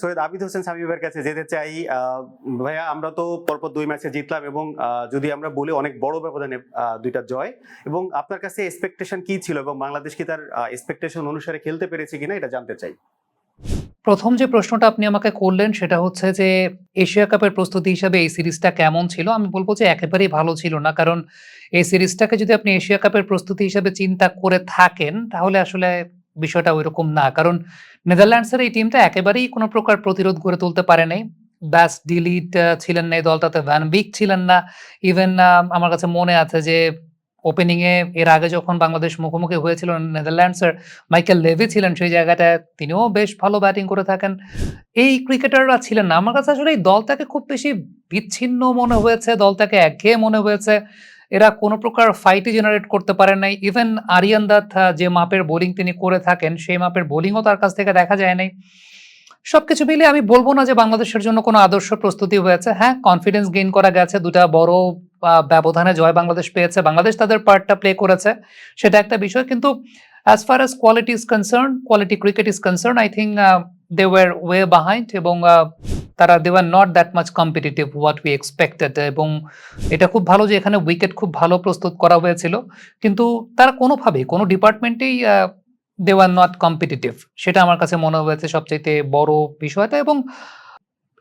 সৈয়দ আবিদ হোসেন সামিমের কাছে যেতে চাই। ভাইয়া, আমরা তো পরপর 2 ম্যাচে জিতলাম এবং যদি আমরা বলি অনেক বড় ব্যবধানে 2টা জয়। এবং আপনার কাছে এক্সপেকটেশন কি ছিল এবং বাংলাদেশ কি তার এক্সপেকটেশন অনুসারে খেলতে পেরেছে কিনা এটা জানতে চাই। প্রথম যে প্রশ্নটা আপনি আমাকে করলেন সেটা হচ্ছে যে এশিয়া কাপের প্রস্তুতি হিসাবে এই সিরিজটা কেমন ছিল? আমি বলব যে একেবারেই ভালো ছিল না। কারণ এই সিরিজটাকে যদি আপনি এশিয়া কাপের প্রস্তুতি হিসাবে চিন্তা করে থাকেন তাহলে আসলে বিষয়টা ঐরকম না। কারণ নেদারল্যান্ডসের এই টিমটা একেবারেই কোনো প্রকার প্রতিরোধ গড়ে তুলতে পারে নাই। ব্যাস ডিলিট ছিলেন না এই দলটাতে, ভ্যান বিক ছিলেন না। ইভেন আমার কাছে মনে আছে যে ওপেনিং এ এর আগে যখন বাংলাদেশ মুখোমুখি হয়েছিল নেদারল্যান্ডসের, মাইকেল লেভি ছিলেন সেই জায়গাটায়। তিনিও বেশ ভালো ব্যাটিং করে থাকেন। এই ক্রিকেটাররা ছিলেন না। আমার কাছে আসলে এই দলটাকে খুব বেশি বিচ্ছিন্ন মনে হয়েছে, দলটাকে একঘেয়ে মনে হয়েছে। এরা কোন প্রকার ফাইটই জেনারেট করতে পারেন নাই। ইভেন আরিয়ান দাত যে মাপের বোলিং তিনি করে থাকেন, সেই মাপের বোলিংও তার কাছ থেকে দেখা যায় নাই। সবকিছু মিলিয়ে আমি বলব না যে বাংলাদেশের জন্য কোনো আদর্শ প্রস্তুতি হয়েছে। হ্যাঁ, কনফিডেন্স গেইন করা গেছে। ২ টা বড় ব্যবধানে জয় বাংলাদেশ পেয়েছে। বাংলাদেশ তাদের পার্টটা প্লে করেছে। সেটা একটা বিষয়। কিন্তু as far as quality is concerned, quality cricket is concerned, I think they were way behind এবং they were not that much competitive what we expected এবং এটা খুব ভালো যে এখানে উইকেট খুব ভালো প্রস্তুত করা হয়েছিল। কিন্তু তারা কোনোভাবেই কোনো ডিপার্টমেন্টেই they were not competitive সেটা আমার কাছে মনে হয়েছে সবচাইতে বড় বিষয়টা। এবং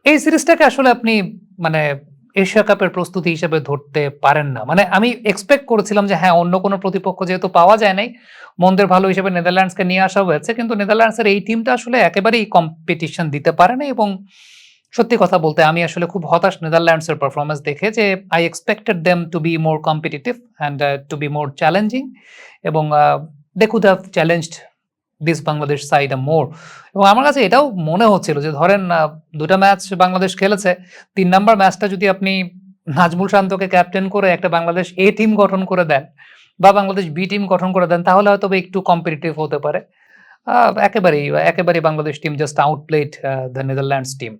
এই সিরিজটাকে আসলে আপনি মানে এশিয়া কাপের প্রস্তুতি হিসেবে ধরতে পারেন না। মানে আমি এক্সপেক্ট করেছিলাম যে হ্যাঁ, অন্য কোনো প্রতিপক্ষ যেহেতু পাওয়া যায় নাই, মন্দের ভালো হিসেবে নেদারল্যান্ডসকে নিয়ে আসা হয়েছে। কিন্তু নেদারল্যান্ডসের এই টিমটা আসলে একেবারেই কম্পিটিশন দিতে পারে নাই এবং সত্যি কথা বলতে আমি আসলে খুব হতাশ নেদারল্যান্ডসের পারফরম্যান্স দেখে যে I expected them to be more competitive and to be more challenging এবং they could have challenged this Bangladesh side more. এবং আমার কাছে এটাও মনে হচ্ছিল যে ধরেন ২ টা ম্যাচ বাংলাদেশ খেলেছে। ৩ নাম্বার ম্যাচটা যদি আপনি নাজমুল শান্তকে ক্যাপ্টেন করে একটা বাংলাদেশ এ টিম গঠন করে দেন বা বাংলাদেশ বি টিম গঠন করে দেন তাহলে হয়তো একটু কম্পিটিটিভ হতে পারে। একেবারেই Bangladesh team just outplayed the Netherlands team.